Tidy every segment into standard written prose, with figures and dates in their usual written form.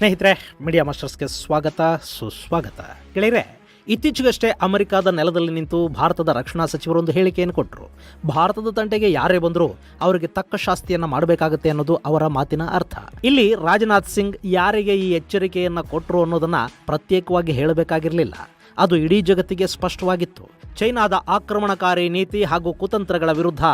ಸ್ನೇಹಿತರೆ, ಮೀಡಿಯಾ ಮಾಸ್ಟರ್ಸ್ಗೆ ಸ್ವಾಗತ ಸುಸ್ವಾಗತ. ಗೆಳೆಯರೆ, ಇತ್ತೀಚೆಗಷ್ಟೇ ಅಮೆರಿಕದ ನೆಲದಲ್ಲಿ ನಿಂತು ಭಾರತದ ರಕ್ಷಣಾ ಸಚಿವರೊಂದು ಹೇಳಿಕೆಯನ್ನು ಕೊಟ್ಟರು. ಭಾರತದ ತಂಟೆಗೆ ಯಾರೇ ಬಂದರೂ ಅವರಿಗೆ ತಕ್ಕ ಶಾಸ್ತಿಯನ್ನು ಮಾಡಬೇಕಾಗುತ್ತೆ ಅನ್ನೋದು ಅವರ ಮಾತಿನ ಅರ್ಥ. ಇಲ್ಲಿ ರಾಜನಾಥ್ ಸಿಂಗ್ ಯಾರಿಗೆ ಈ ಎಚ್ಚರಿಕೆಯನ್ನು ಕೊಟ್ಟರು ಅನ್ನೋದನ್ನ ಪ್ರತ್ಯೇಕವಾಗಿ ಹೇಳಬೇಕಾಗಿರಲಿಲ್ಲ. ಅದು ಇಡೀ ಜಗತ್ತಿಗೆ ಸ್ಪಷ್ಟವಾಗಿತ್ತು. ಚೈನಾದ ಆಕ್ರಮಣಕಾರಿ ನೀತಿ ಹಾಗೂ ಕುತಂತ್ರಗಳ ವಿರುದ್ಧ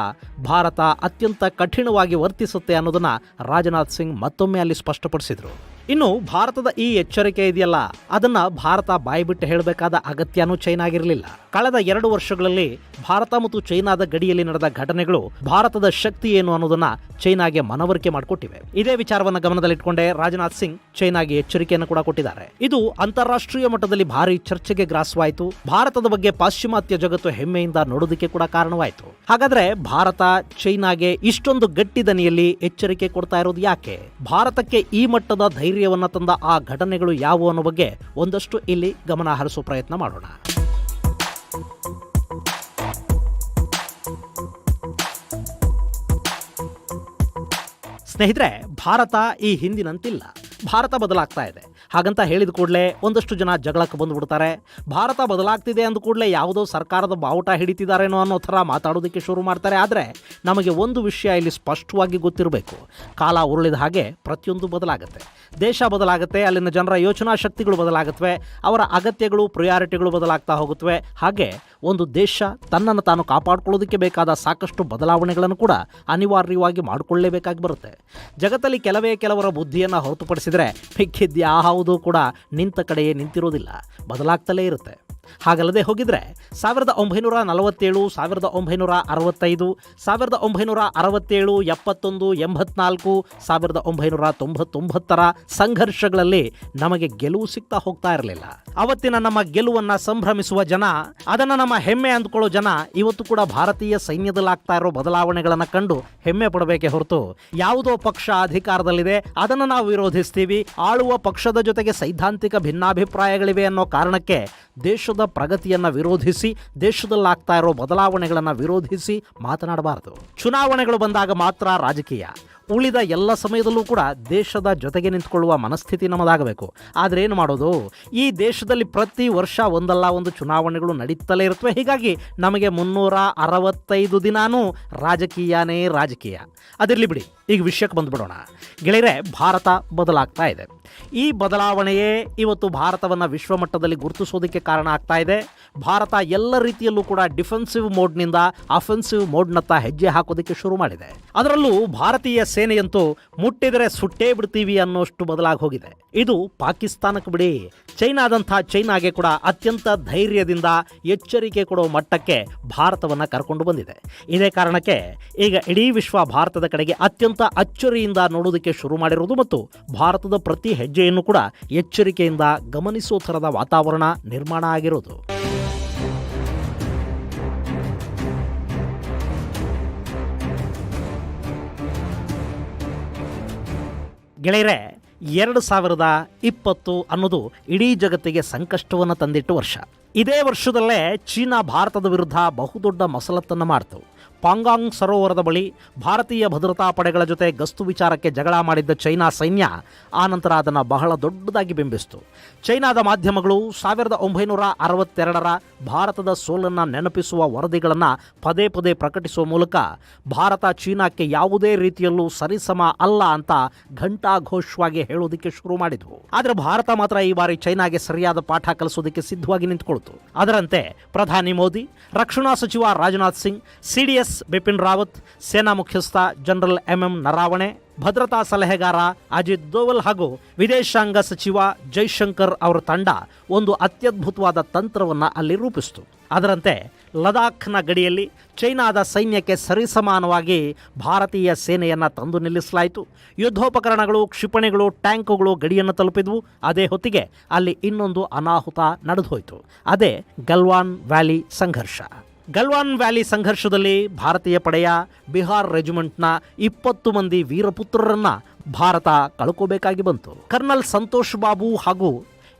ಭಾರತ ಅತ್ಯಂತ ಕಠಿಣವಾಗಿ ವರ್ತಿಸುತ್ತೆ ಅನ್ನೋದನ್ನ ರಾಜನಾಥ್ ಸಿಂಗ್ ಮತ್ತೊಮ್ಮೆ ಅಲ್ಲಿ ಸ್ಪಷ್ಟಪಡಿಸಿದರು. ಇನ್ನು ಭಾರತದ ಈ ಎಚ್ಚರಿಕೆ ಇದೆಯಲ್ಲ, ಅದನ್ನ ಭಾರತ ಬಾಯ್ಬಿಟ್ಟು ಹೇಳಬೇಕಾದ ಅಗತ್ಯನೂ ಚೈನಾಗಿರಲಿಲ್ಲ. ಕಳೆದ 2 ವರ್ಷಗಳಲ್ಲಿ ಭಾರತ ಮತ್ತು ಚೈನಾದ ಗಡಿಯಲ್ಲಿ ನಡೆದ ಘಟನೆಗಳು ಭಾರತದ ಶಕ್ತಿ ಏನು ಅನ್ನೋದನ್ನ ಚೈನಾಗೆ ಮನವರಿಕೆ ಮಾಡಿಕೊಟ್ಟಿವೆ. ಇದೇ ವಿಚಾರವನ್ನು ಗಮನದಲ್ಲಿಟ್ಟುಕೊಂಡೇ ರಾಜನಾಥ್ ಸಿಂಗ್ ಚೈನಾಗೆ ಎಚ್ಚರಿಕೆಯನ್ನು ಕೂಡ ಕೊಟ್ಟಿದ್ದಾರೆ. ಇದು ಅಂತಾರಾಷ್ಟ್ರೀಯ ಮಟ್ಟದಲ್ಲಿ ಭಾರಿ ಚರ್ಚೆಗೆ ಗ್ರಾಸವಾಯಿತು. ಭಾರತದ ಬಗ್ಗೆ ಪಾಶ್ಚಿಮಾತ್ಯ ಜಗತ್ತು ಹೆಮ್ಮೆಯಿಂದ ನೋಡೋದಕ್ಕೆ ಕೂಡ ಕಾರಣವಾಯಿತು. ಹಾಗಾದ್ರೆ ಭಾರತ ಚೈನಾಗೆ ಇಷ್ಟೊಂದು ಗಟ್ಟಿ ದನಿಯಲ್ಲಿ ಎಚ್ಚರಿಕೆ ಕೊಡ್ತಾ ಇರೋದು ಯಾಕೆ? ಭಾರತಕ್ಕೆ ಈ ಮಟ್ಟದ ಧೈರ್ಯವನ್ನ ತಂದ ಆ ಘಟನೆಗಳು ಯಾವುವು ಅನ್ನೋ ಬಗ್ಗೆ ಒಂದಷ್ಟು ಇಲ್ಲಿ ಗಮನ ಹರಿಸುವ ಪ್ರಯತ್ನ ಮಾಡೋಣ. ಸ್ನೇಹಿತರೆ, ಭಾರತ ಈ ಹಿಂದಿನಂತಿಲ್ಲ. ಭಾರತ ಬದಲಾಗ್ತಾ ಇದೆ. ಹಾಗಂತ ಹೇಳಿದ ಕೂಡಲೇ ಒಂದಷ್ಟು ಜನ ಜಗಳಕ್ಕೆ ಬಂದುಬಿಡ್ತಾರೆ. ಭಾರತ ಬದಲಾಗ್ತಿದೆ ಅಂದ ಕೂಡಲೇ ಯಾವುದೋ ಸರ್ಕಾರದ ಬಾವುಟ ಹಿಡಿತಿದ್ದಾರೇನೋ ಅನ್ನೋ ಥರ ಮಾತಾಡೋದಕ್ಕೆ ಶುರು ಮಾಡ್ತಾರೆ. ಆದರೆ ನಮಗೆ ಒಂದು ವಿಷಯ ಇಲ್ಲಿ ಸ್ಪಷ್ಟವಾಗಿ ಗೊತ್ತಿರಬೇಕು. ಕಾಲ ಉರುಳಿದ ಹಾಗೆ ಪ್ರತಿಯೊಂದು ಬದಲಾಗುತ್ತೆ. ದೇಶ ಬದಲಾಗುತ್ತೆ, ಅಲ್ಲಿನ ಜನರ ಯೋಚನಾ ಶಕ್ತಿಗಳು ಬದಲಾಗುತ್ತವೆ, ಅವರ ಅಗತ್ಯಗಳು ಪ್ರಿಯಾರಿಟಿಗಳು ಬದಲಾಗ್ತಾ ಹೋಗುತ್ತವೆ. ಹಾಗೆ ಒಂದು ದೇಶ ತನ್ನನ್ನು ತಾನು ಕಾಪಾಡಿಕೊಳ್ಳೋದಕ್ಕೆ ಬೇಕಾದ ಸಾಕಷ್ಟು ಬದಲಾವಣೆಗಳನ್ನು ಕೂಡ ಅನಿವಾರ್ಯವಾಗಿ ಮಾಡಿಕೊಳ್ಳಲೇಬೇಕಾಗಿ ಬರುತ್ತೆ. ಜಗತ್ತಲ್ಲಿ ಕೆಲವರ ಬುದ್ಧಿಯನ್ನು ಹೊರತುಪಡಿಸಿದರೆ ಮಿಕ್ಕಿದ್ಯಾವುದೂ ಕೂಡ ನಿಂತ ಕಡೆಯೇ ನಿಂತಿರೋದಿಲ್ಲ, ಬದಲಾಗ್ತಲೇ ಇರುತ್ತೆ. ಹಾಗಲ್ಲದೆ ಹೋಗಿದ್ರೆ 1947, 1965, 1967, 71, 84, 1999 ಸಂಘರ್ಷಗಳಲ್ಲಿ ನಮಗೆ ಗೆಲುವು ಸಿಗ್ತಾ ಹೋಗ್ತಾ ಇರಲಿಲ್ಲ. ಅವತ್ತಿನ ನಮ್ಮ ಗೆಲುವನ್ನ ಸಂಭ್ರಮಿಸುವ ಜನ, ಅದನ್ನ ನಮ್ಮ ಹೆಮ್ಮೆ ಅಂದ್ಕೊಳ್ಳೋ ಜನ ಇವತ್ತು ಕೂಡ ಭಾರತೀಯ ಸೈನ್ಯದಲ್ಲಾಗ್ತಾ ಇರೋ ಬದಲಾವಣೆಗಳನ್ನು ಕಂಡು ಹೆಮ್ಮೆ ಪಡಬೇಕೆ ಹೊರತು ಯಾವುದೋ ಪಕ್ಷ ಅಧಿಕಾರದಲ್ಲಿದೆ ಅದನ್ನು ನಾವು ವಿರೋಧಿಸ್ತೀವಿ, ಆಳುವ ಪಕ್ಷದ ಜೊತೆಗೆ ಸೈದ್ಧಾಂತಿಕ ಭಿನ್ನಾಭಿಪ್ರಾಯಗಳಿವೆ ಅನ್ನೋ ಕಾರಣಕ್ಕೆ ದೇಶದ ಪ್ರಗತಿಯನ್ನು ವಿರೋಧಿಸಿ, ದೇಶದಲ್ಲಾಗ್ತಾ ಇರೋ ಬದಲಾವಣೆಗಳನ್ನು ವಿರೋಧಿಸಿ ಮಾತನಾಡಬಾರದು. ಚುನಾವಣೆಗಳು ಬಂದಾಗ ಮಾತ್ರ ರಾಜಕೀಯ, ಉಳಿದ ಎಲ್ಲ ಸಮಯದಲ್ಲೂ ಕೂಡ ದೇಶದ ಜೊತೆಗೆ ನಿಂತ್ಕೊಳ್ಳುವ ಮನಸ್ಥಿತಿ ನಮ್ಮದಾಗಬೇಕು. ಆದರೆ ಏನು ಮಾಡೋದು, ಈ ದೇಶದಲ್ಲಿ ಪ್ರತಿ ವರ್ಷ ಒಂದಲ್ಲ ಒಂದು ಚುನಾವಣೆಗಳು ನಡೀತಲೇ ಇರುತ್ತವೆ. ಹೀಗಾಗಿ ನಮಗೆ 365 ದಿನಾನೂ ರಾಜಕೀಯನೇ ರಾಜಕೀಯ. ಅದಿರಲಿ ಬಿಡಿ, ಈಗ ವಿಷಯಕ್ಕೆ ಬಂದುಬಿಡೋಣ. ಗೆಳೆಯರೆ, ಭಾರತ ಬದಲಾಗ್ತಾ ಇದೆ. ಈ ಬದಲಾವಣೆಯೇ ಇವತ್ತು ಭಾರತವನ್ನು ವಿಶ್ವಮಟ್ಟದಲ್ಲಿ ಗುರುತಿಸೋದಕ್ಕೆ ಕಾರಣ ಆಗ್ತಾ ಇದೆ. ಭಾರತ ಎಲ್ಲ ರೀತಿಯಲ್ಲೂ ಕೂಡ ಡಿಫೆನ್ಸಿವ್ ಮೋಡ್ನಿಂದ ಅಫೆನ್ಸಿವ್ ಮೋಡ್ನತ್ತ ಹೆಜ್ಜೆ ಹಾಕೋದಕ್ಕೆ ಶುರು ಮಾಡಿದೆ. ಅದರಲ್ಲೂ ಭಾರತೀಯ ಸೇನೆಯಂತೂ ಮುಟ್ಟಿದರೆ ಸುಟ್ಟೇ ಬಿಡ್ತೀವಿ ಅನ್ನೋಷ್ಟು ಬದಲಾಗಿ ಹೋಗಿದೆ. ಇದು ಪಾಕಿಸ್ತಾನಕ್ಕೆ ಬಿಡಿ, ಚೈನಾಗೆ ಕೂಡ ಅತ್ಯಂತ ಧೈರ್ಯದಿಂದ ಎಚ್ಚರಿಕೆ ಕೊಡೋ ಮಟ್ಟಕ್ಕೆ ಭಾರತವನ್ನು ಕರ್ಕೊಂಡು ಬಂದಿದೆ. ಇದೇ ಕಾರಣಕ್ಕೆ ಈಗ ಇಡೀ ವಿಶ್ವ ಭಾರತದ ಕಡೆಗೆ ಅತ್ಯಂತ ಅಚ್ಚರಿಯಿಂದ ನೋಡೋದಕ್ಕೆ ಶುರು ಮಾಡಿರೋದು ಮತ್ತು ಭಾರತದ ಪ್ರತಿ ಹೆಜ್ಜೆಯನ್ನು ಕೂಡ ಎಚ್ಚರಿಕೆಯಿಂದ ಗಮನಿಸೋ ಥರದ ವಾತಾವರಣ ನಿರ್ಮಾಣ ಆಗಿರೋದು. ಗೆಳೆಯರೆ, 2020 ಅನ್ನೋದು ಇಡೀ ಜಗತ್ತಿಗೆ ಸಂಕಷ್ಟವನ್ನು ತಂದಿಟ್ಟು ವರ್ಷ. ಇದೇ ವರ್ಷದಲ್ಲೇ ಚೀನಾ ಭಾರತದ ವಿರುದ್ಧ ಬಹುದೊಡ್ಡ ಮಸಲತ್ತನ್ನು ಮಾಡ್ತು. ಪಾಂಗಾಂಗ್ ಸರೋವರದ ಬಳಿ ಭಾರತೀಯ ಭದ್ರತಾ ಪಡೆಗಳ ಜೊತೆ ಗಸ್ತು ವಿಚಾರಕ್ಕೆ ಜಗಳ ಮಾಡಿದ್ದ ಚೈನಾ ಸೈನ್ಯ ಆನಂತರ ಅದನ್ನು ಬಹಳ ದೊಡ್ಡದಾಗಿ ಬಿಂಬಿಸಿತು. ಚೈನಾದ ಮಾಧ್ಯಮಗಳು 1962 ಭಾರತದ ಸೋಲನ್ನು ನೆನಪಿಸುವ ವರದಿಗಳನ್ನು ಪದೇ ಪದೇ ಪ್ರಕಟಿಸುವ ಮೂಲಕ ಭಾರತ ಚೀನಾಕ್ಕೆ ಯಾವುದೇ ರೀತಿಯಲ್ಲೂ ಸರಿಸಮ ಅಲ್ಲ ಅಂತ ಘಂಟಾಘೋಷವಾಗಿ ಹೇಳೋದಕ್ಕೆ ಶುರು ಮಾಡಿದ್ವು. ಆದರೆ ಭಾರತ ಮಾತ್ರ ಈ ಬಾರಿ ಚೈನಾಗೆ ಸರಿಯಾದ ಪಾಠ ಕಲಿಸೋದಕ್ಕೆ ಸಿದ್ಧವಾಗಿ ನಿಂತುಕೊಳ್ತು. ಅದರಂತೆ ಪ್ರಧಾನಿ ಮೋದಿ, ರಕ್ಷಣಾ ಸಚಿವ ರಾಜನಾಥ್ ಸಿಂಗ್, CDS ಬಿಪಿನ್ ರಾವತ್, ಸೇನಾ ಮುಖ್ಯಸ್ಥ ಜನರಲ್ MM ನರಾವಣೆ, ಭದ್ರತಾ ಸಲಹೆಗಾರ ಅಜಿತ್ ದೋವಲ್ ಹಾಗೂ ವಿದೇಶಾಂಗ ಸಚಿವ ಜೈಶಂಕರ್ ಅವರ ತಂಡ ಒಂದು ಅತ್ಯದ್ಭುತವಾದ ತಂತ್ರವನ್ನು ಅಲ್ಲಿ ರೂಪಿಸಿತು. ಅದರಂತೆ ಲದಾಖ್ನ ಗಡಿಯಲ್ಲಿ ಚೈನಾದ ಸೈನ್ಯಕ್ಕೆ ಸರಿಸಮಾನವಾಗಿ ಭಾರತೀಯ ಸೇನೆಯನ್ನು ತಂದು ನಿಲ್ಲಿಸಲಾಯಿತು. ಯುದ್ಧೋಪಕರಣಗಳು, ಕ್ಷಿಪಣಿಗಳು, ಟ್ಯಾಂಕುಗಳು ಗಡಿಯನ್ನು ತಲುಪಿದ್ವು. ಅದೇ ಹೊತ್ತಿಗೆ ಅಲ್ಲಿ ಇನ್ನೊಂದು ಅನಾಹುತ ನಡೆದೋಯ್ತು. ಅದೇ ಗಲ್ವಾನ್ ವ್ಯಾಲಿ ಸಂಘರ್ಷ. ಗಲ್ವಾನ್ ವ್ಯಾಲಿ ಸಂಘರ್ಷದಲ್ಲಿ ಭಾರತೀಯ ಪಡೆಯ ಬಿಹಾರ್ ರೆಜಿಮೆಂಟ್ನ 20 ಮಂದಿ ವೀರಪುತ್ರರನ್ನ ಭಾರತ ಕಳ್ಕೋಬೇಕಾಗಿ ಬಂತು. ಕರ್ನಲ್ ಸಂತೋಷ್ ಬಾಬು ಹಾಗೂ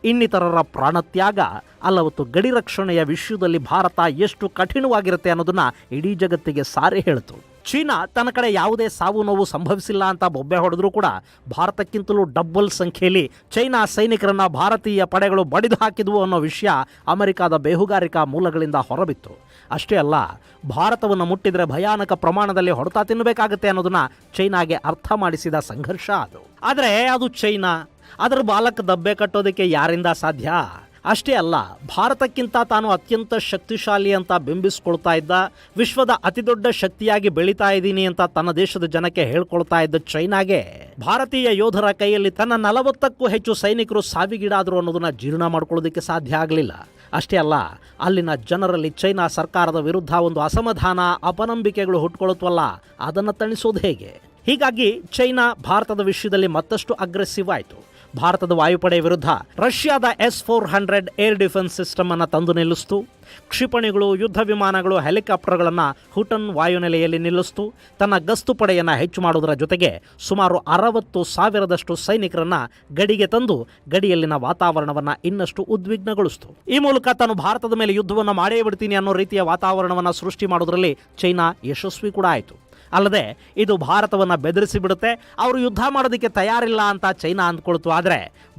ಇನ್ನಿತರರ ಪ್ರಾಣತ್ಯಾಗ ಅಲ್ಲವತ್ತು ಗಡಿ ರಕ್ಷಣೆಯ ವಿಷಯದಲ್ಲಿ ಭಾರತ ಎಷ್ಟು ಕಠಿಣವಾಗಿರುತ್ತೆ ಅನ್ನೋದನ್ನ ಇಡೀ ಜಗತ್ತಿಗೆ ಸಾರಿ ಹೇಳಿತು. ಚೀನಾ ತನ್ನ ಕಡೆ ಯಾವುದೇ ಸಾವು ನೋವು ಸಂಭವಿಸಿಲ್ಲ ಅಂತ ಬೊಬ್ಬೆ ಹೊಡೆದ್ರೂ ಕೂಡ ಭಾರತಕ್ಕಿಂತಲೂ ಡಬ್ಬಲ್ ಸಂಖ್ಯೆಯಲ್ಲಿ ಚೈನಾ ಸೈನಿಕರನ್ನ ಭಾರತೀಯ ಪಡೆಗಳು ಬಡಿದು ಹಾಕಿದ್ವು ಅನ್ನೋ ವಿಷಯ ಅಮೆರಿಕದ ಬೇಹುಗಾರಿಕಾ ಮೂಲಗಳಿಂದ ಹೊರಬಿತ್ತು. ಅಷ್ಟೇ ಅಲ್ಲ, ಭಾರತವನ್ನು ಮುಟ್ಟಿದ್ರೆ ಭಯಾನಕ ಪ್ರಮಾಣದಲ್ಲಿ ಹೊಡೆತ ತಿನ್ನಬೇಕಾಗುತ್ತೆ ಅನ್ನೋದನ್ನ ಚೈನಾಗೆ ಅರ್ಥ ಮಾಡಿಸಿದ ಸಂಘರ್ಷ ಅದು. ಆದರೆ ಅದು ಚೈನಾ, ಅದರ ಬಾಲಕ್ಕೆ ದಬ್ಬೆ ಕಟ್ಟೋದಕ್ಕೆ ಯಾರಿಂದ ಸಾಧ್ಯ? ಅಷ್ಟೇ ಅಲ್ಲ, ಭಾರತಕ್ಕಿಂತ ತಾನು ಅತ್ಯಂತ ಶಕ್ತಿಶಾಲಿ ಅಂತ ಬಿಂಬಿಸ್ಕೊಳ್ತಾ ಇದ್ದ, ವಿಶ್ವದ ಅತಿದೊಡ್ಡ ಶಕ್ತಿಯಾಗಿ ಬೆಳೀತಾ ಇದ್ದೀನಿ ಅಂತ ತನ್ನ ದೇಶದ ಜನಕ್ಕೆ ಹೇಳ್ಕೊಳ್ತಾ ಇದ್ದ ಚೈನಾಗೆ ಭಾರತೀಯ ಯೋಧರ ಕೈಯಲ್ಲಿ ತನ್ನ 40ಕ್ಕೂ ಹೆಚ್ಚು ಸೈನಿಕರು ಸಾವಿಗೀಡಾದರು ಅನ್ನೋದನ್ನ ಜೀರ್ಣ ಮಾಡ್ಕೊಳ್ಳೋದಕ್ಕೆ ಸಾಧ್ಯ ಆಗಲಿಲ್ಲ. ಅಷ್ಟೇ ಅಲ್ಲ, ಅಲ್ಲಿನ ಜನರಲ್ಲಿ ಚೈನಾ ಸರ್ಕಾರದ ವಿರುದ್ಧ ಒಂದು ಅಸಮಾಧಾನ, ಅಪನಂಬಿಕೆಗಳು ಹುಟ್ಕೊಳ್ತವಲ್ಲ, ಅದನ್ನು ತಣಿಸೋದು ಹೇಗೆ? ಹೀಗಾಗಿ ಚೈನಾ ಭಾರತದ ವಿಷಯದಲ್ಲಿ ಮತ್ತಷ್ಟು ಅಗ್ರೆಸಿವ್ ಆಯಿತು. ಭಾರತದ ವಾಯುಪಡೆ ವಿರುದ್ಧ ರಷ್ಯಾದ S-400 ಏರ್ ಡಿಫೆನ್ಸ್ ಸಿಸ್ಟಮ್ ಅನ್ನು ತಂದು ನಿಲ್ಲಿಸ್ತು. ಕ್ಷಿಪಣಿಗಳು, ಯುದ್ಧ ವಿಮಾನಗಳು, ಹೆಲಿಕಾಪ್ಟರ್ಗಳನ್ನು ಹುಟನ್ ವಾಯುನೆಲೆಯಲ್ಲಿ ನಿಲ್ಲಿಸ್ತು. ತನ್ನ ಗಸ್ತು ಪಡೆಯನ್ನು ಹೆಚ್ಚು ಮಾಡುವುದರ ಜೊತೆಗೆ ಸುಮಾರು 60,000 ಸೈನಿಕರನ್ನ ಗಡಿಗೆ ತಂದು ಗಡಿಯಲ್ಲಿನ ವಾತಾವರಣವನ್ನು ಇನ್ನಷ್ಟು ಉದ್ವಿಗ್ನಗೊಳಿಸಿತು. ಈ ಮೂಲಕ ತಾನು ಭಾರತದ ಮೇಲೆ ಯುದ್ಧವನ್ನು ಮಾಡೇ ಬಿಡ್ತೀನಿ ಅನ್ನೋ ರೀತಿಯ ವಾತಾವರಣವನ್ನು ಸೃಷ್ಟಿ ಮಾಡೋದರಲ್ಲಿ ಚೈನಾ ಯಶಸ್ವಿ ಕೂಡ ಆಯಿತು. ಅಲ್ಲದೆ ಇದು ಭಾರತವನ್ನು ಬೆದರಿಸಿ ಬಿಡುತ್ತೆ, ಅವರು ಯುದ್ಧ ಮಾಡೋದಕ್ಕೆ ತಯಾರಿಲ್ಲ ಅಂತ ಚೈನಾ ಅಂದ್ಕೊಳ್ತು. ಆದರೆ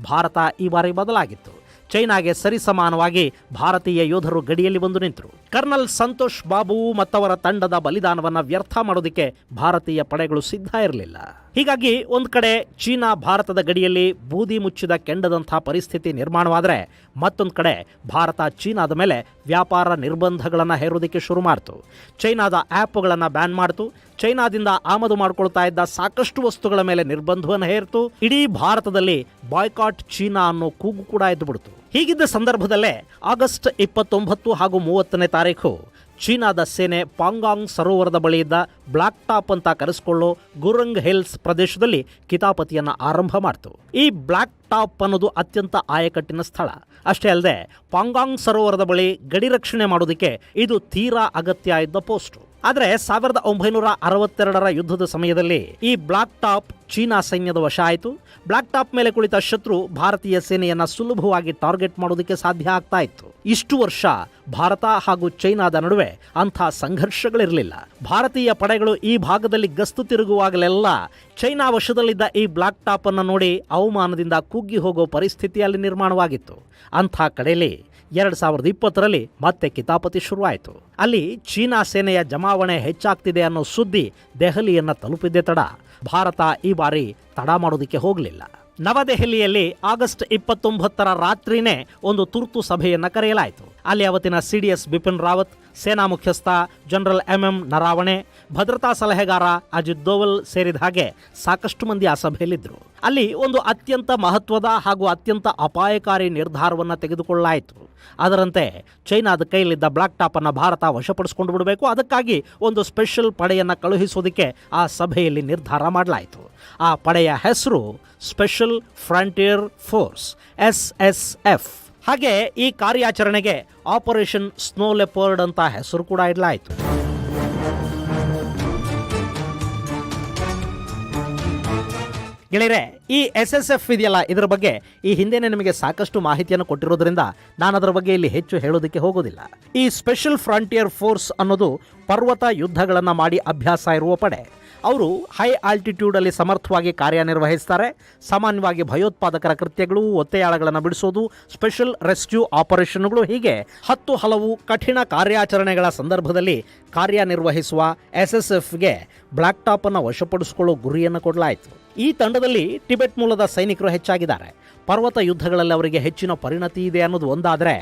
ಭಾರತ ಈ ಬಾರಿ ಬದಲಾಗಿತ್ತು. ಚೈನಾಗೆ ಸರಿಸಮಾನವಾಗಿ ಭಾರತೀಯ ಯೋಧರು ಗಡಿಯಲ್ಲಿ ಬಂದು ನಿಂತರು. ಕರ್ನಲ್ ಸಂತೋಷ್ ಬಾಬು ಮತ್ತವರ ತಂಡದ ಬಲಿದಾನವನ್ನು ವ್ಯರ್ಥ ಮಾಡೋದಕ್ಕೆ ಭಾರತೀಯ ಪಡೆಗಳು ಸಿದ್ಧ ಇರಲಿಲ್ಲ. ಹೀಗಾಗಿ ಒಂದು ಕಡೆ ಚೀನಾ ಭಾರತದ ಗಡಿಯಲ್ಲಿ ಬೂದಿ ಮುಚ್ಚಿದ ಕೆಂಡದಂಥ ಪರಿಸ್ಥಿತಿ ನಿರ್ಮಾಣವಾದರೆ, ಮತ್ತೊಂದು ಕಡೆ ಭಾರತ ಚೀನಾದ ಮೇಲೆ ವ್ಯಾಪಾರ ನಿರ್ಬಂಧಗಳನ್ನು ಹೇರೋದಕ್ಕೆ ಶುರು ಮಾಡ್ತು. ಚೈನಾದ ಆ್ಯಪ್ಗಳನ್ನು ಬ್ಯಾನ್ ಮಾಡ್ತು. ಚೈನಾದಿಂದ ಆಮದು ಮಾಡ್ಕೊಳ್ತಾ ಇದ್ದ ಸಾಕಷ್ಟು ವಸ್ತುಗಳ ಮೇಲೆ ನಿರ್ಬಂಧವನ್ನು ಹೇರ್ತು. ಇಡೀ ಭಾರತದಲ್ಲಿ ಬಾಯ್ಕಾಟ್ ಚೀನಾ ಅನ್ನೋ ಕೂಗು ಕೂಡ ಎದ್ದುಬಿಡ್ತು. ಹೀಗಿದ್ದ ಸಂದರ್ಭದಲ್ಲೇ ಆಗಸ್ಟ್ 29 ಹಾಗೂ 30ನೇ ತಾರೀಕು ಚೀನಾದ ಸೇನೆ ಪಾಂಗಾಂಗ್ ಸರೋವರದ ಬಳಿ ಇದ್ದ ಬ್ಲಾಕ್ ಟಾಪ್ ಅಂತ ಕರೆಸಿಕೊಳ್ಳೋ ಗುರಂಗ್ ಹಿಲ್ಸ್ ಪ್ರದೇಶದಲ್ಲಿ ಕಿತಾಪತಿಯನ್ನು ಆರಂಭ ಮಾಡ್ತು. ಈ ಬ್ಲಾಕ್ ಟಾಪ್ ಅನ್ನೋದು ಅತ್ಯಂತ ಆಯಕಟ್ಟಿನ ಸ್ಥಳ. ಅಷ್ಟೇ ಅಲ್ಲದೆ ಪಾಂಗಾಂಗ್ ಸರೋವರದ ಬಳಿ ಗಡಿ ರಕ್ಷಣೆ ಮಾಡೋದಕ್ಕೆ ಇದು ತೀರಾ ಅಗತ್ಯ ಇದ್ದ ಪೋಸ್ಟು. ಆದರೆ 1962ರ ಯುದ್ಧದ ಸಮಯದಲ್ಲಿ ಈ ಬ್ಲಾಕ್ ಟಾಪ್ ಚೀನಾ ಸೈನ್ಯದ ವಶ ಆಯಿತು. ಬ್ಲಾಕ್ ಟಾಪ್ ಮೇಲೆ ಕುಳಿತ ಶತ್ರು ಭಾರತೀಯ ಸೇನೆಯನ್ನು ಸುಲಭವಾಗಿ ಟಾರ್ಗೆಟ್ ಮಾಡೋದಕ್ಕೆ ಸಾಧ್ಯ ಆಗ್ತಾ ಇತ್ತು. ಇಷ್ಟು ವರ್ಷ ಭಾರತ ಹಾಗೂ ಚೈನಾದ ನಡುವೆ ಅಂಥ ಸಂಘರ್ಷಗಳಿರಲಿಲ್ಲ. ಭಾರತೀಯ ಪಡೆಗಳು ಈ ಭಾಗದಲ್ಲಿ ಗಸ್ತು ತಿರುಗುವಾಗಲೆಲ್ಲ ಚೈನಾ ವಶದಲ್ಲಿದ್ದ ಈ ಬ್ಲಾಕ್ ಟಾಪ್ ಅನ್ನು ನೋಡಿ ಅವಮಾನದಿಂದ ಕುಗ್ಗಿ ಹೋಗೋ ಪರಿಸ್ಥಿತಿ ಅಲ್ಲಿ ನಿರ್ಮಾಣವಾಗಿತ್ತು. ಅಂಥ ಕಡೆಯಲ್ಲಿ 2020ರಲ್ಲಿ ಮತ್ತೆ ಕಿತಾಪತಿ ಶುರುವಾಯಿತು. ಅಲ್ಲಿ ಚೀನಾ ಸೇನೆಯ ಜಮಾವಣೆ ಹೆಚ್ಚಾಗ್ತಿದೆ ಅನ್ನೋ ಸುದ್ದಿ ದೆಹಲಿಯನ್ನು ತಲುಪಿದ್ದೇ ತಡ. ಭಾರತ ಈ ಬಾರಿ ತಡ ಮಾಡೋದಕ್ಕೆ ಹೋಗಲಿಲ್ಲ. ನವದೆಹಲಿಯಲ್ಲಿ ಆಗಸ್ಟ್ 29ರ ರಾತ್ರಿನೇ ಒಂದು ತುರ್ತು ಸಭೆಯನ್ನು ಕರೆಯಲಾಯಿತು. ಅಲ್ಲಿ ಅವತ್ತಿನ CDS ಬಿಪಿನ್ ರಾವತ್, ಸೇನಾ ಮುಖ್ಯಸ್ಥ ಜನರಲ್ MM ನರಾವಣೆ, ಭದ್ರತಾ ಸಲಹೆಗಾರ ಅಜಿತ್ ದೋವಲ್ ಸೇರಿದ ಹಾಗೆ ಸಾಕಷ್ಟು ಮಂದಿ ಆ ಸಭೆಯಲ್ಲಿದ್ದರು. ಅಲ್ಲಿ ಒಂದು ಅತ್ಯಂತ ಮಹತ್ವದ ಹಾಗೂ ಅತ್ಯಂತ ಅಪಾಯಕಾರಿ ನಿರ್ಧಾರವನ್ನು ತೆಗೆದುಕೊಳ್ಳಲಾಯಿತು. ಅದರಂತೆ ಚೈನಾದ ಕೈಲಿದ್ದ ಬ್ಲಾಕ್ ಟಾಪ್ ಅನ್ನು ಭಾರತ ವಶಪಡಿಸಿಕೊಂಡು ಬಿಡಬೇಕು. ಅದಕ್ಕಾಗಿ ಒಂದು ಸ್ಪೆಷಲ್ ಪಡೆಯನ್ನು ಕಳುಹಿಸೋದಕ್ಕೆ ಆ ಸಭೆಯಲ್ಲಿ ನಿರ್ಧಾರ ಮಾಡಲಾಯಿತು. ಆ ಪಡೆಯ ಹೆಸರು ಸ್ಪೆಷಲ್ ಫ್ರಂಟಿಯರ್ ಫೋರ್ಸ್, SSF. ಹಾಗೆ ಈ ಕಾರ್ಯಾಚರಣೆಗೆ ಆಪರೇಷನ್ ಸ್ನೋ ಲೆಪರ್ಡ್ ಅಂತ ಹೆಸರು ಕೂಡ ಇಡಲಾಯಿತು. ಗೆಳೆಯರೆ, ಈ SSF ಇದೆಯಲ್ಲ, ಇದರ ಬಗ್ಗೆ ಈ ಹಿಂದೆನೇ ನಿಮಗೆ ಸಾಕಷ್ಟು ಮಾಹಿತಿಯನ್ನು ಕೊಟ್ಟಿರೋದ್ರಿಂದ ನಾನು ಅದರ ಬಗ್ಗೆ ಇಲ್ಲಿ ಹೆಚ್ಚು ಹೇಳೋದಕ್ಕೆ ಹೋಗೋದಿಲ್ಲ. ಈ ಸ್ಪೆಷಲ್ ಫ್ರಂಟಿಯರ್ ಫೋರ್ಸ್ ಅನ್ನೋದು ಪರ್ವತ ಯುದ್ಧಗಳನ್ನು ಮಾಡಿ ಅಭ್ಯಾಸ ಇರುವ ಪಡೆ. ಅವರು ಹೈ ಆಲ್ಟಿಟ್ಯೂಡಲ್ಲಿ ಸಮರ್ಥವಾಗಿ ಕಾರ್ಯನಿರ್ವಹಿಸ್ತಾರೆ. ಸಾಮಾನ್ಯವಾಗಿ ಭಯೋತ್ಪಾದಕರ ಕೃತ್ಯಗಳು, ಒತ್ತೆಯಾಳಗಳನ್ನು ಬಿಡಿಸೋದು, ಸ್ಪೆಷಲ್ ರೆಸ್ಕ್ಯೂ ಆಪರೇಷನ್ಗಳು, ಹೀಗೆ 10 ಹಲವು ಕಠಿಣ ಕಾರ್ಯಾಚರಣೆಗಳ ಸಂದರ್ಭದಲ್ಲಿ ಕಾರ್ಯನಿರ್ವಹಿಸುವ SSFಗೆ ಬ್ಲಾಕ್ ಟಾಪ್ ಅನ್ನು ವಶಪಡಿಸಿಕೊಳ್ಳೋ ಗುರಿಯನ್ನು ಕೊಡಲಾಯಿತು. ಈ ತಂಡದಲ್ಲಿ ಟಿಬೆಟ್ ಮೂಲದ ಸೈನಿಕರು ಹೆಚ್ಚಾಗಿದ್ದಾರೆ. ಪರ್ವತ ಯುದ್ಧಗಳಲ್ಲಿ ಅವರಿಗೆ ಹೆಚ್ಚಿನ ಪರಿಣತಿ ಇದೆ ಅನ್ನೋದು ಒಂದಾದರೆ,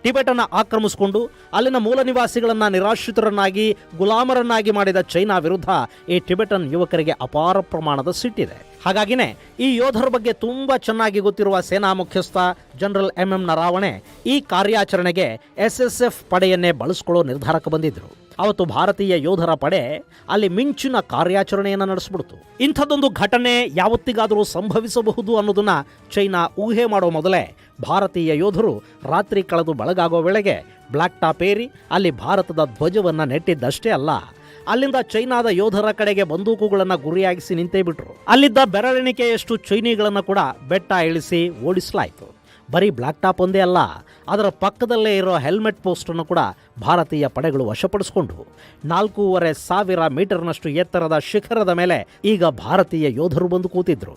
ಟಿಬೆಟನ್ನು ಆಕ್ರಮಿಸಿಕೊಂಡು ಅಲ್ಲಿನ ಮೂಲ ನಿವಾಸಿಗಳನ್ನು ನಿರಾಶ್ರಿತರನ್ನಾಗಿ, ಗುಲಾಮರನ್ನಾಗಿ ಮಾಡಿದ ಚೈನಾ ವಿರುದ್ಧ ಈ ಟಿಬೆಟನ್ ಯುವಕರಿಗೆ ಅಪಾರ ಪ್ರಮಾಣದ ಸಿಟ್ಟಿದೆ. ಹಾಗಾಗಿನೇ ಈ ಯೋಧರ ಬಗ್ಗೆ ತುಂಬ ಚೆನ್ನಾಗಿ ಗೊತ್ತಿರುವ ಸೇನಾ ಮುಖ್ಯಸ್ಥ ಜನರಲ್ MM ನರಾವಣೆ ಈ ಕಾರ್ಯಾಚರಣೆಗೆ SSF ಪಡೆಯನ್ನೇ ಬಳಸಿಕೊಳ್ಳೋ ನಿರ್ಧಾರಕ್ಕೆ ಬಂದಿದ್ದರು. ಅವತ್ತು ಭಾರತೀಯ ಯೋಧರ ಪಡೆ ಅಲ್ಲಿ ಮಿಂಚಿನ ಕಾರ್ಯಾಚರಣೆಯನ್ನು ನಡೆಸಿಬಿಡ್ತು. ಇಂಥದ್ದೊಂದು ಘಟನೆ ಯಾವತ್ತಿಗಾದರೂ ಸಂಭವಿಸಬಹುದು ಅನ್ನೋದನ್ನ ಚೈನಾ ಊಹೆ ಮಾಡೋ ಮೊದಲೇ ಭಾರತೀಯ ಯೋಧರು ರಾತ್ರಿ ಕಳೆದು ಬೆಳಗಾಗೋ ವೇಳೆಗೆ ಬ್ಲಾಕ್ ಟಾಪ್ ಏರಿ ಅಲ್ಲಿ ಭಾರತದ ಧ್ವಜವನ್ನು ನೆಟ್ಟಿದ್ದಷ್ಟೇ ಅಲ್ಲ, ಅಲ್ಲಿಂದ ಚೈನಾದ ಯೋಧರ ಕಡೆಗೆ ಬಂದೂಕುಗಳನ್ನು ಗುರಿಯಾಗಿಸಿ ನಿಂತೇ ಬಿಟ್ರು. ಅಲ್ಲಿದ್ದ ಬೆರಳೆಣಿಕೆಯಷ್ಟು ಚೈನಿಗಳನ್ನು ಕೂಡ ಬೆಟ್ಟ ಇಳಿಸಿ ಓಡಿಸಲಾಯಿತು. ಬರೀ ಬ್ಲಾಕ್ ಟಾಪ್ ಒಂದೇ ಅಲ್ಲ, ಅದರ ಪಕ್ಕದಲ್ಲೇ ಇರೋ ಹೆಲ್ಮೆಟ್ ಪೋಸ್ಟನ್ನು ಕೂಡ ಭಾರತೀಯ ಪಡೆಗಳು ವಶಪಡಿಸಿಕೊಂಡು 4,500 ಮೀಟರ್ನಷ್ಟು ಎತ್ತರದ ಶಿಖರದ ಮೇಲೆ ಈಗ ಭಾರತೀಯ ಯೋಧರು ಬಂದು ಕೂತಿದ್ರು.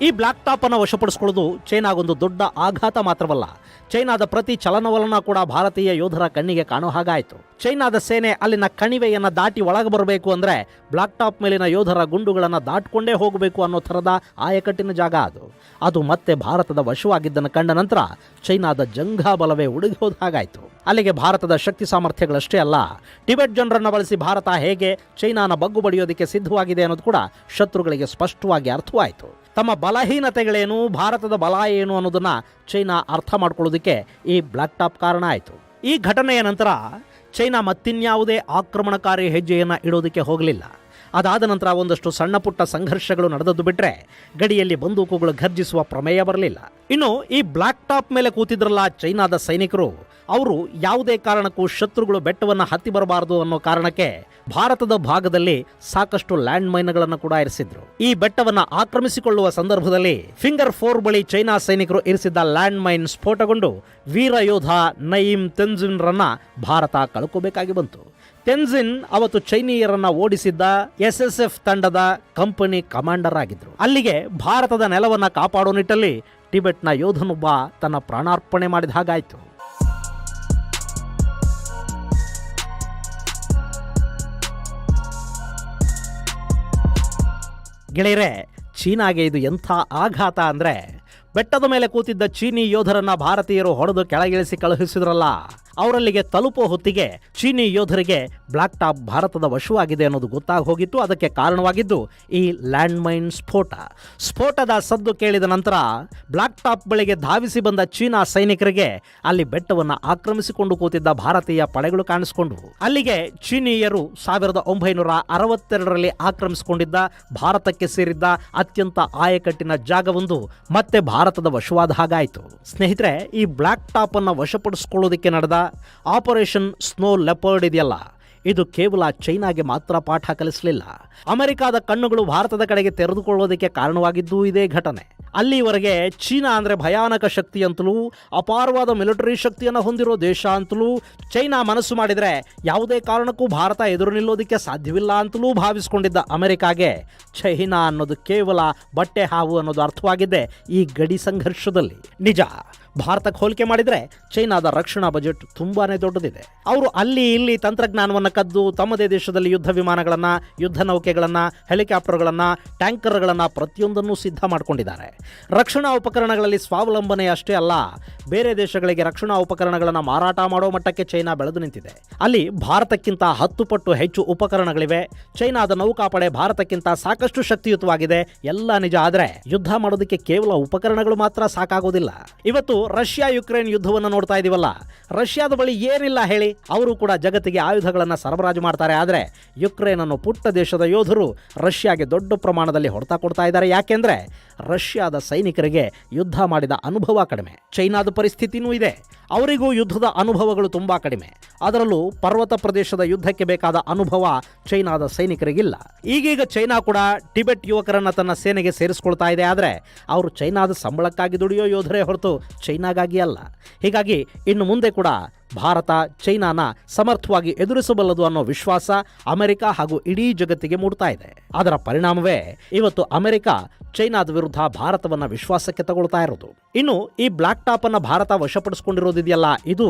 ಈ ಬ್ಲಾಕ್ ಟಾಪ್ ಅನ್ನು ವಶಪಡಿಸಿಕೊಳ್ಳೋದು ಚೈನಾಗೊಂದು ದೊಡ್ಡ ಆಘಾತ ಮಾತ್ರವಲ್ಲ, ಚೈನಾದ ಪ್ರತಿ ಚಲನವಲನ ಕೂಡ ಭಾರತೀಯ ಯೋಧರ ಕಣ್ಣಿಗೆ ಕಾಣೋ ಹಾಗಾಯಿತು. ಚೈನಾದ ಸೇನೆ ಅಲ್ಲಿನ ಕಣಿವೆಯನ್ನು ದಾಟಿ ಒಳಗೆ ಬರಬೇಕು ಅಂದರೆ ಬ್ಲಾಕ್ ಟಾಪ್ ಮೇಲಿನ ಯೋಧರ ಗುಂಡುಗಳನ್ನು ದಾಟ್ಕೊಂಡೇ ಹೋಗಬೇಕು ಅನ್ನೋ ಥರದ ಆಯಕಟ್ಟಿನ ಜಾಗ ಅದು ಮತ್ತೆ ಭಾರತದ ವಶವಾಗಿದ್ದನ್ನು ಕಂಡ ನಂತರ ಚೈನಾದ ಜಂಘಾಬಲವೇ ಉಡುಗಿ ಹೋದ ಹಾಗಾಯಿತು. ಅಲ್ಲಿಗೆ ಭಾರತದ ಶಕ್ತಿ ಸಾಮರ್ಥ್ಯಗಳಷ್ಟೇ ಅಲ್ಲ, ಟಿಬೆಟ್ ಜನರನ್ನು ಬಳಸಿ ಭಾರತ ಹೇಗೆ ಚೈನಾನ ಬಗ್ಗು ಬಡಿಯೋದಕ್ಕೆ ಸಿದ್ಧವಾಗಿದೆ ಅನ್ನೋದು ಕೂಡ ಶತ್ರುಗಳಿಗೆ ಸ್ಪಷ್ಟವಾಗಿ ಅರ್ಥವಾಯಿತು. ತಮ್ಮ ಬಲಹೀನತೆಗಳೇನು, ಭಾರತದ ಬಲ ಏನು ಅನ್ನೋದನ್ನ ಚೈನಾ ಅರ್ಥ ಮಾಡ್ಕೊಳ್ಳೋದಕ್ಕೆ ಈ ಬ್ಲಾಕ್ ಟಾಪ್ ಕಾರಣ ಆಯಿತು. ಈ ಘಟನೆಯ ನಂತರ ಚೈನಾ ಮತ್ತಿನ್ಯಾವುದೇ ಆಕ್ರಮಣಕಾರಿ ಹೆಜ್ಜೆಯನ್ನು ಇಡೋದಕ್ಕೆ ಹೋಗಲಿಲ್ಲ. ಅದಾದ ನಂತರ ಒಂದಷ್ಟು ಸಣ್ಣ ಪುಟ್ಟ ಸಂಘರ್ಷಗಳು ನಡೆದದ್ದು ಬಿಟ್ಟರೆ ಗಡಿಯಲ್ಲಿ ಬಂದೂಕುಗಳು ಘರ್ಜಿಸುವ ಪ್ರಮೇಯ ಬರಲಿಲ್ಲ. ಇನ್ನು ಈ ಬ್ಲಾಕ್ ಟಾಪ್ ಮೇಲೆ ಕೂತಿದ್ರಲ್ಲ ಚೈನಾದ ಸೈನಿಕರು, ಅವರು ಯಾವುದೇ ಕಾರಣಕ್ಕೂ ಶತ್ರುಗಳು ಬೆಟ್ಟವನ್ನು ಹತ್ತಿ ಬರಬಾರದು ಅನ್ನೋ ಕಾರಣಕ್ಕೆ ಭಾರತದ ಭಾಗದಲ್ಲಿ ಸಾಕಷ್ಟು ಲ್ಯಾಂಡ್ ಮೈನ್ಗಳನ್ನು ಕೂಡ ಇರಿಸಿದ್ರು. ಈ ಬೆಟ್ಟವನ್ನು ಆಕ್ರಮಿಸಿಕೊಳ್ಳುವ ಸಂದರ್ಭದಲ್ಲಿ ಫಿಂಗರ್ 4 ಬಳಿ ಚೈನಾ ಸೈನಿಕರು ಇರಿಸಿದ್ದ ಲ್ಯಾಂಡ್ ಮೈನ್ ಸ್ಫೋಟಗೊಂಡು ವೀರ ಯೋಧ ನಯೀಮ್ ತೆನ್ಜಿನ್ ರನ್ನ ಭಾರತ ಕಳ್ಕೋಬೇಕಾಗಿ ಬಂತು. ತೆನ್ಜಿನ್ ಅವತ್ತು ಚೈನೀಯರನ್ನ ಓಡಿಸಿದ್ದ SSF ತಂಡದ ಕಂಪನಿ ಕಮಾಂಡರ್ ಆಗಿದ್ರು. ಅಲ್ಲಿಗೆ ಭಾರತದ ನೆಲವನ್ನ ಕಾಪಾಡೋ ನಿಟ್ಟಲ್ಲಿ ಟಿಬೆಟ್ನ ಯೋಧನೊಬ್ಬ ತನ್ನ ಪ್ರಾಣಾರ್ಪಣೆ ಮಾಡಿದ ಹಾಗಾಯಿತು. ಗೆಳೆಯರೆ, ಚೀನಾಗೆ ಇದು ಎಂಥ ಆಘಾತ ಅಂದರೆ, ಬೆಟ್ಟದ ಮೇಲೆ ಕೂತಿದ್ದ ಚೀನಿ ಯೋಧರನ್ನ ಭಾರತೀಯರು ಹೊಡೆದು ಕೆಳಗಿಳಿಸಿ ಕಳುಹಿಸಿದ್ರಲ್ಲ, ಅವರಲ್ಲಿಗೆ ತಲುಪೋ ಹೊತ್ತಿಗೆ ಚೀನಿ ಯೋಧರಿಗೆ ಬ್ಲಾಕ್ ಟಾಪ್ ಭಾರತದ ವಶವಾಗಿದೆ ಅನ್ನೋದು ಗೊತ್ತಾಗಿ ಹೋಗಿತ್ತು. ಅದಕ್ಕೆ ಕಾರಣವಾಗಿದ್ದು ಈ ಲ್ಯಾಂಡ್ ಮೈನ್ ಸ್ಫೋಟದ ಸದ್ದು ಕೇಳಿದ ನಂತರ ಬ್ಲಾಕ್ ಟಾಪ್ ಬಳಿಗೆ ಧಾವಿಸಿ ಬಂದ ಚೀನಾ ಸೈನಿಕರಿಗೆ ಅಲ್ಲಿ ಬೆಟ್ಟವನ್ನು ಆಕ್ರಮಿಸಿಕೊಂಡು ಕೂತಿದ್ದ ಭಾರತೀಯ ಪಡೆಗಳು ಕಾಣಿಸಿಕೊಂಡವು. ಅಲ್ಲಿಗೆ ಚೀನೀಯರು 1962ರಲ್ಲಿ ಆಕ್ರಮಿಸಿಕೊಂಡಿದ್ದ ಭಾರತಕ್ಕೆ ಸೇರಿದ್ದ ಅತ್ಯಂತ ಆಯಕಟ್ಟಿನ ಜಾಗವೊಂದು ಮತ್ತೆ ಭಾರತದ ವಶವಾದ ಹಾಗಾಯಿತು. ಸ್ನೇಹಿತರೆ, ಈ ಬ್ಲಾಕ್ ಟಾಪ್ ಅನ್ನು ವಶಪಡಿಸಿಕೊಳ್ಳೋದಕ್ಕೆ ನಡೆದ ಆಪರೇಷನ್ ಸ್ನೋ ಲೆಪರ್ಡ್ ಇದೆಯಲ್ಲ, ಇದು ಕೇವಲ ಚೈನಾಗೆ ಮಾತ್ರ ಪಾಠ ಕಲಿಸಲಿಲ್ಲ. ಅಮೆರಿಕಾದ ಕಣ್ಣುಗಳು ಭಾರತದ ಕಡೆಗೆ ತೆರೆದುಕೊಳ್ಳೋದಕ್ಕೆ ಕಾರಣವಾಗಿದ್ದೂ ಇದೇ ಘಟನೆ. ಅಲ್ಲಿವರೆಗೆ ಚೀನಾ ಅಂದರೆ ಭಯಾನಕ ಶಕ್ತಿ ಅಂತಲೂ ಅಪಾರವಾದ ಮಿಲಿಟರಿ ಶಕ್ತಿಯನ್ನು ಹೊಂದಿರೋ ದೇಶ ಅಂತಲೂ ಚೈನಾ ಮನಸ್ಸು ಮಾಡಿದರೆ ಯಾವುದೇ ಕಾರಣಕ್ಕೂ ಭಾರತ ಎದುರು ನಿಲ್ಲೋದಕ್ಕೆ ಸಾಧ್ಯವಿಲ್ಲ ಅಂತಲೂ ಭಾವಿಸಿಕೊಂಡಿದ್ದ ಅಮೆರಿಕಾಗೆ ಚೈನಾ ಅನ್ನೋದು ಕೇವಲ ಬಟ್ಟೆ ಹಾವು ಅನ್ನೋದು ಅರ್ಥವಾಗಿದ್ದೆ ಈ ಗಡಿ ಸಂಘರ್ಷದಲ್ಲಿ. ನಿಜ, ಭಾರತಕ್ಕೆ ಹೋಲಿಕೆ ಮಾಡಿದರೆ ಚೈನಾದ ರಕ್ಷಣಾ ಬಜೆಟ್ ತುಂಬಾನೇ ದೊಡ್ಡದಿದೆ. ಅವರು ಅಲ್ಲಿ ಇಲ್ಲಿ ತಂತ್ರಜ್ಞಾನವನ್ನು ಕದ್ದು ತಮ್ಮದೇ ದೇಶದಲ್ಲಿ ಯುದ್ಧ ವಿಮಾನಗಳನ್ನು, ಯುದ್ಧ ನೌಕೆಗಳನ್ನು, ಹೆಲಿಕಾಪ್ಟರ್ಗಳನ್ನು, ಟ್ಯಾಂಕರ್ಗಳನ್ನು ಪ್ರತಿಯೊಂದನ್ನು ಸಿದ್ಧ ಮಾಡಿಕೊಂಡಿದ್ದಾರೆ. ರಕ್ಷಣಾ ಉಪಕರಣಗಳಲ್ಲಿ ಸ್ವಾವಲಂಬನೆ ಅಷ್ಟೇ ಅಲ್ಲ, ಬೇರೆ ದೇಶಗಳಿಗೆ ರಕ್ಷಣಾ ಉಪಕರಣಗಳನ್ನು ಮಾರಾಟ ಮಾಡೋ ಮಟ್ಟಕ್ಕೆ ಚೈನಾ ಬೆಳೆದು ನಿಂತಿದೆ. ಅಲ್ಲಿ ಭಾರತಕ್ಕಿಂತ 10 ಪಟ್ಟು ಹೆಚ್ಚು ಉಪಕರಣಗಳಿವೆ. ಚೈನಾದ ನೌಕಾಪಡೆ ಭಾರತಕ್ಕಿಂತ ಸಾಕಷ್ಟು ಶಕ್ತಿಯುತವಾಗಿದೆ. ಎಲ್ಲ ನಿಜ, ಆದರೆ ಯುದ್ಧ ಮಾಡೋದಕ್ಕೆ ಕೇವಲ ಉಪಕರಣಗಳು ಮಾತ್ರ ಸಾಕಾಗೋದಿಲ್ಲ. ಇವತ್ತು ರಷ್ಯಾ ಯುಕ್ರೇನ್ ಯುದ್ಧವನ್ನು ನೋಡ್ತಾ ಇದೀವಲ್ಲ, ರಷ್ಯಾದ ಬಳಿ ಏನಿಲ್ಲ ಹೇಳಿ, ಅವರು ಕೂಡ ಜಗತ್ತಿಗೆ ಆಯುಧಗಳನ್ನು ಸರಬರಾಜು ಮಾಡ್ತಾರೆ. ಆದರೆ ಯುಕ್ರೇನ್ ಅನ್ನೋ ಪುಟ್ಟ ದೇಶದ ಯೋಧರು ರಷ್ಯಾಗೆ ದೊಡ್ಡ ಪ್ರಮಾಣದಲ್ಲಿ ಹೊಡೆತ ಕೊಡ್ತಾ ಇದ್ದಾರೆ. ಯಾಕೆಂದ್ರೆ ರಷ್ಯಾದ ಸೈನಿಕರಿಗೆ ಯುದ್ಧ ಮಾಡಿದ ಅನುಭವ ಕಡಿಮೆ. ಚೈನಾದ ಪರಿಸ್ಥಿತಿನೂ ಇದೆ, ಅವರಿಗೂ ಯುದ್ಧದ ಅನುಭವಗಳು ತುಂಬಾ ಕಡಿಮೆ. ಅದರಲ್ಲೂ ಪರ್ವತ ಪ್ರದೇಶದ ಯುದ್ಧಕ್ಕೆ ಬೇಕಾದ ಅನುಭವ ಚೈನಾದ ಸೈನಿಕರಿಗಿಲ್ಲ. ಈಗೀಗ ಚೈನಾ ಕೂಡ ಟಿಬೆಟ್ ಯುವಕರನ್ನ ತನ್ನ ಸೇನೆಗೆ ಸೇರಿಸ್ಕೊಳ್ತಾ ಇದೆ. ಆದರೆ ಅವರು ಚೈನಾದ ಸಂಬಳಕ್ಕಾಗಿ ದುಡಿಯೋ ಯೋಧರೇ ಹೊರತು ಚೈನಾಗಾಗಿ ಅಲ್ಲ. ಹೀಗಾಗಿ ಇನ್ನು ಮುಂದೆ ಕೂಡ ಭಾರತ ಚೈನಾನ ಸಮರ್ಥವಾಗಿ ಎದುರಿಸಬಲ್ಲದು ಅನ್ನೋ ವಿಶ್ವಾಸ ಅಮೆರಿಕ ಹಾಗೂ ಇಡೀ ಜಗತ್ತಿಗೆ ಮೂಡ್ತಾ ಇದೆ. ಅದರ ಪರಿಣಾಮವೇ ಇವತ್ತು ಅಮೆರಿಕ ಚೈನಾದ ವಿರುದ್ಧ ಭಾರತವನ್ನ ವಿಶ್ವಾಸಕ್ಕೆ ತಗೊಳ್ತಾ ಇರೋದು. ಇನ್ನು ಈ ಬ್ಲಾಕ್ ಟಾಪ್ ಅನ್ನ ಭಾರತ ವಶಪಡಿಸಿಕೊಂಡಿರೋದಿದೆಯಲ್ಲ, ಇದು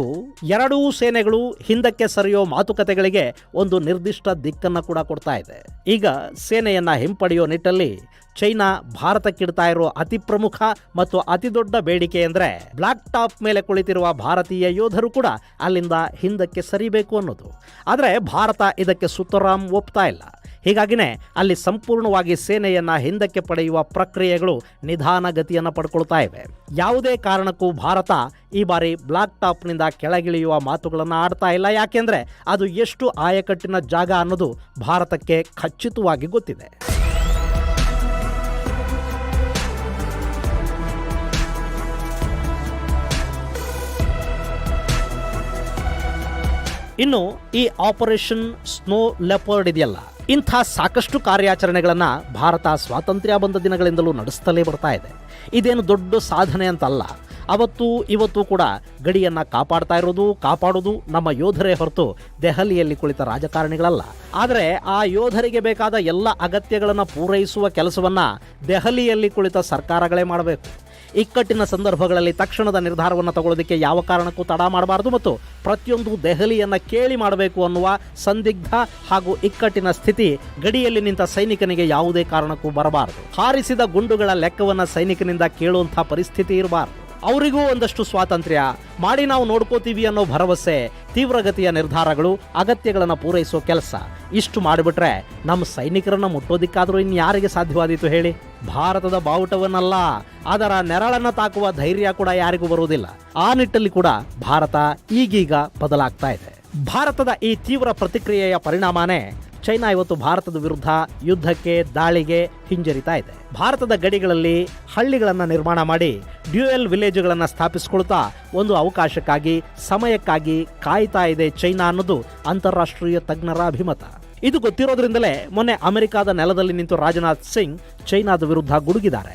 ಎರಡೂ ಸೇನೆಗಳು ಹಿಂದಕ್ಕೆ ಸರಿಯೋ ಮಾತುಕತೆಗಳಿಗೆ ಒಂದು ನಿರ್ದಿಷ್ಟ ದಿಕ್ಕನ್ನು ಕೂಡ ಕೊಡ್ತಾ ಇದೆ. ಈಗ ಸೇನೆಯನ್ನ ಹಿಂಪಡೆಯೋ ನಿಟ್ಟಲ್ಲಿ ಚೈನಾ ಭಾರತಕ್ಕಿಡ್ತಾ ಇರೋ ಅತಿ ಪ್ರಮುಖ ಮತ್ತು ಅತಿ ದೊಡ್ಡ ಬೇಡಿಕೆ ಅಂದರೆ ಬ್ಲಾಕ್ ಟಾಪ್ ಮೇಲೆ ಕುಳಿತಿರುವ ಭಾರತೀಯ ಯೋಧರು ಕೂಡ ಅಲ್ಲಿಂದ ಹಿಂದಕ್ಕೆ ಸರಿಬೇಕು ಅನ್ನೋದು. ಆದರೆ ಭಾರತ ಇದಕ್ಕೆ ಸುತರಾಮ್ ಒಪ್ತಾ ಇಲ್ಲ. ಹೀಗಾಗಿನೇ ಅಲ್ಲಿ ಸಂಪೂರ್ಣವಾಗಿ ಸೇನೆಯನ್ನ ಹಿಂದಕ್ಕೆ ಪಡೆಯುವ ಪ್ರಕ್ರಿಯೆಗಳು ನಿಧಾನಗತಿಯನ್ನು ಪಡ್ಕೊಳ್ತಾ ಇವೆ. ಯಾವುದೇ ಕಾರಣಕ್ಕೂ ಭಾರತ ಈ ಬಾರಿ ಬ್ಲಾಕ್ ಟಾಪ್ನಿಂದ ಕೆಳಗಿಳಿಯುವ ಮಾತುಗಳನ್ನು ಆಡ್ತಾ ಇಲ್ಲ. ಯಾಕೆಂದ್ರೆ ಅದು ಎಷ್ಟು ಆಯಕಟ್ಟಿನ ಜಾಗ ಅನ್ನೋದು ಭಾರತಕ್ಕೆ ಖಚಿತವಾಗಿ ಗೊತ್ತಿದೆ. ಇನ್ನು ಈ ಆಪರೇಷನ್ ಸ್ನೋ ಲೆಪರ್ಡ್ ಇದೆಯಲ್ಲ, ಇಂಥ ಸಾಕಷ್ಟು ಕಾರ್ಯಾಚರಣೆಗಳನ್ನು ಭಾರತ ಸ್ವಾತಂತ್ರ್ಯ ಬಂದ ದಿನಗಳಿಂದಲೂ ನಡೆಸ್ತಲೇ ಬರ್ತಾ ಇದೆ. ಇದೇನು ದೊಡ್ಡ ಸಾಧನೆ ಅಂತಲ್ಲ. ಅವತ್ತು ಇವತ್ತು ಕೂಡ ಗಡಿಯನ್ನು ಕಾಪಾಡೋದು ನಮ್ಮ ಯೋಧರೇ ಹೊರತು ದೆಹಲಿಯಲ್ಲಿ ಕುಳಿತ ರಾಜಕಾರಣಿಗಳಲ್ಲ. ಆದರೆ ಆ ಯೋಧರಿಗೆ ಬೇಕಾದ ಎಲ್ಲ ಅಗತ್ಯಗಳನ್ನು ಪೂರೈಸುವ ಕೆಲಸವನ್ನು ದೆಹಲಿಯಲ್ಲಿ ಕುಳಿತ ಸರ್ಕಾರಗಳೇ ಮಾಡಬೇಕು. ಇಕ್ಕಟ್ಟಿನ ಸಂದರ್ಭಗಳಲ್ಲಿ ತಕ್ಷಣದ ನಿರ್ಧಾರವನ್ನು ತಗೊಳ್ಳೋದಕ್ಕೆ ಯಾವ ಕಾರಣಕ್ಕೂ ತಡ ಮಾಡಬಾರದು ಮತ್ತು ಪ್ರತಿಯೊಂದು ದೆಹಲಿಯನ್ನು ಕೇಳಿ ಮಾಡಬೇಕು ಅನ್ನುವ ಸಂದಿಗ್ಧ ಹಾಗೂ ಇಕ್ಕಟ್ಟಿನ ಸ್ಥಿತಿ ಗಡಿಯಲ್ಲಿ ನಿಂತ ಸೈನಿಕನಿಗೆ ಯಾವುದೇ ಕಾರಣಕ್ಕೂ ಬರಬಾರದು. ಹಾರಿಸಿದ ಗುಂಡುಗಳ ಲೆಕ್ಕವನ್ನು ಸೈನಿಕನಿಂದ ಕೇಳುವಂಥ ಪರಿಸ್ಥಿತಿ ಇರಬಾರದು. ಅವರಿಗೂ ಒಂದಷ್ಟು ಸ್ವಾತಂತ್ರ್ಯ ಮಾಡಿ ನಾವು ನೋಡ್ಕೋತೀವಿ ಅನ್ನೋ ಭರವಸೆ, ತೀವ್ರಗತಿಯ ನಿರ್ಧಾರಗಳು, ಅಗತ್ಯಗಳನ್ನು ಪೂರೈಸೋ ಕೆಲಸ ಇಷ್ಟು ಮಾಡಿಬಿಟ್ರೆ ನಮ್ಮ ಸೈನಿಕರನ್ನು ಮುಟ್ಟೋದಿಕ್ಕಾದರೂ ಇನ್ಯಾರಿಗೆ ಸಾಧ್ಯವಾದೀತು ಹೇಳಿ? ಭಾರತದ ಬಾವುಟವನ್ನಲ್ಲ, ಅದರ ನೆರಳನ್ನು ತಾಕುವ ಧೈರ್ಯ ಕೂಡ ಯಾರಿಗೂ ಬರುವುದಿಲ್ಲ. ಆ ನಿಟ್ಟಲ್ಲಿ ಕೂಡ ಭಾರತ ಈಗೀಗ ಬದಲಾಗ್ತಾ ಇದೆ. ಭಾರತದ ಈ ತೀವ್ರ ಪ್ರತಿಕ್ರಿಯೆಯ ಪರಿಣಾಮನೇ ಚೈನಾ ಇವತ್ತು ಭಾರತದ ವಿರುದ್ಧ ಯುದ್ಧಕ್ಕೆ, ದಾಳಿಗೆ ಹಿಂಜರಿತಾ ಇದೆ. ಭಾರತದ ಗಡಿಗಳಲ್ಲಿ ಹಳ್ಳಿಗಳನ್ನು ನಿರ್ಮಾಣ ಮಾಡಿ ಡ್ಯೂಯಲ್ ವಿಲೇಜ್ಗಳನ್ನು ಸ್ಥಾಪಿಸಿಕೊಳ್ತಾ ಒಂದು ಅವಕಾಶಕ್ಕಾಗಿ, ಸಮಯಕ್ಕಾಗಿ ಕಾಯ್ತಾ ಇದೆ ಚೈನಾ ಅನ್ನೋದು ಅಂತಾರಾಷ್ಟ್ರೀಯ ತಜ್ಞರ ಅಭಿಮತ. ಇದು ಗೊತ್ತಿರೋದ್ರಿಂದಲೇ ಮೊನ್ನೆ ಅಮೆರಿಕಾದ ನೆಲದಲ್ಲಿ ನಿಂತು ರಾಜನಾಥ್ ಸಿಂಗ್ ಚೈನಾದ ವಿರುದ್ಧ ಗುಡುಗಿದ್ದಾರೆ.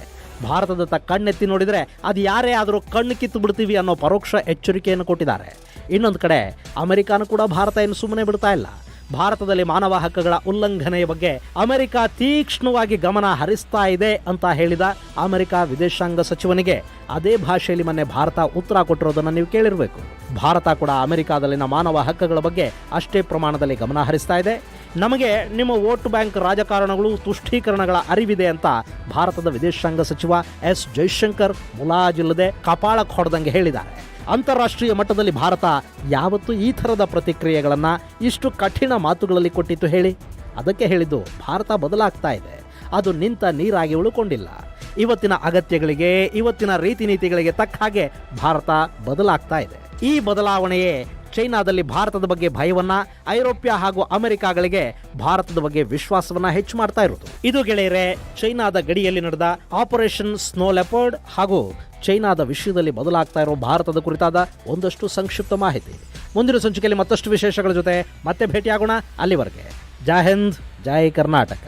ಭಾರತದತ್ತ ಕಣ್ಣೆತ್ತಿ ನೋಡಿದರೆ ಅದು ಯಾರೇ ಆದರೂ ಕಣ್ಣು ಕಿತ್ತು ಬಿಡ್ತೀವಿ ಅನ್ನೋ ಪರೋಕ್ಷ ಎಚ್ಚರಿಕೆಯನ್ನು ಕೊಟ್ಟಿದ್ದಾರೆ. ಇನ್ನೊಂದು ಕಡೆ ಅಮೆರಿಕಾನು ಕೂಡ ಭಾರತ ಏನು ಸುಮ್ಮನೆ ಬಿಡ್ತಾ ಇಲ್ಲ. ಭಾರತದಲ್ಲಿ ಮಾನವ ಹಕ್ಕುಗಳ ಉಲ್ಲಂಘನೆಯ ಬಗ್ಗೆ ಅಮೆರಿಕ ತೀಕ್ಷ್ಣವಾಗಿ ಗಮನ ಹರಿಸ್ತಾ ಇದೆ ಅಂತ ಹೇಳಿದ ಅಮೆರಿಕ ವಿದೇಶಾಂಗ ಸಚಿವನಿಗೆ ಅದೇ ಭಾಷೆಯಲ್ಲಿ ಮೊನ್ನೆ ಭಾರತ ಉತ್ತರ ಕೊಟ್ಟಿರೋದನ್ನು ನೀವು ಕೇಳಿರಬೇಕು. ಭಾರತ ಕೂಡ ಅಮೆರಿಕಾದಲ್ಲಿನ ಮಾನವ ಹಕ್ಕುಗಳ ಬಗ್ಗೆ ಅಷ್ಟೇ ಪ್ರಮಾಣದಲ್ಲಿ ಗಮನ ಹರಿಸ್ತಾ ಇದೆ. ನಮಗೆ ನಿಮ್ಮ ವೋಟ್ ಬ್ಯಾಂಕ್ ರಾಜಕಾರಣಗಳು, ತುಷ್ಟೀಕರಣಗಳ ಅರಿವಿದೆ ಅಂತ ಭಾರತದ ವಿದೇಶಾಂಗ ಸಚಿವ ಎಸ್ ಜೈಶಂಕರ್ ಮುಲಾಜಿಲ್ಲದೆ ಕಪಾಳಕ್ಕೆ ಹೊಡೆದಂಗೆ ಹೇಳಿದ್ದಾರೆ. ಅಂತಾರಾಷ್ಟ್ರೀಯ ಮಟ್ಟದಲ್ಲಿ ಭಾರತ ಯಾವತ್ತೂ ಈ ಥರದ ಪ್ರತಿಕ್ರಿಯೆಗಳನ್ನು ಇಷ್ಟು ಕಠಿಣ ಮಾತುಗಳಲ್ಲಿ ಕೊಟ್ಟಿತ್ತು ಹೇಳಿ? ಅದಕ್ಕೆ ಹೇಳಿದ್ದು ಭಾರತ ಬದಲಾಗ್ತಾ ಇದೆ. ಅದು ನಿಂತ ನೀರಾಗಿ ಉಳ್ಕೊಂಡಿಲ್ಲ. ಇವತ್ತಿನ ಅಗತ್ಯಗಳಿಗೆ, ಇವತ್ತಿನ ರೀತಿ ನೀತಿಗಳಿಗೆ ತಕ್ಕ ಹಾಗೆ ಭಾರತ ಬದಲಾಗ್ತಾ ಇದೆ. ಈ ಬದಲಾವಣೆಯೇ ಚೈನಾದಲ್ಲಿ ಭಾರತದ ಬಗ್ಗೆ ಭಯವನ್ನ, ಐರೋಪ್ಯ ಹಾಗೂ ಅಮೆರಿಕಾಗಳಿಗೆ ಭಾರತದ ಬಗ್ಗೆ ವಿಶ್ವಾಸವನ್ನ ಹೆಚ್ಚು ಮಾಡ್ತಾ ಇರೋದು. ಇದು ಗೆಳೆಯರೆ, ಚೈನಾದ ಗಡಿಯಲ್ಲಿ ನಡೆದ ಆಪರೇಷನ್ ಸ್ನೋ ಲೆಪರ್ಡ್ ಹಾಗೂ ಚೈನಾದ ವಿಷಯದಲ್ಲಿ ಬದಲಾಗ್ತಾ ಇರೋ ಭಾರತದ ಕುರಿತಾದ ಒಂದಷ್ಟು ಸಂಕ್ಷಿಪ್ತ ಮಾಹಿತಿ. ಮುಂದಿನ ಸಂಚಿಕೆಯಲ್ಲಿ ಮತ್ತಷ್ಟು ವಿಶೇಷಗಳ ಜೊತೆ ಮತ್ತೆ ಭೇಟಿಯಾಗೋಣ. ಅಲ್ಲಿವರೆಗೆ ಜೈ ಹಿಂದ್, ಜೈ ಕರ್ನಾಟಕ.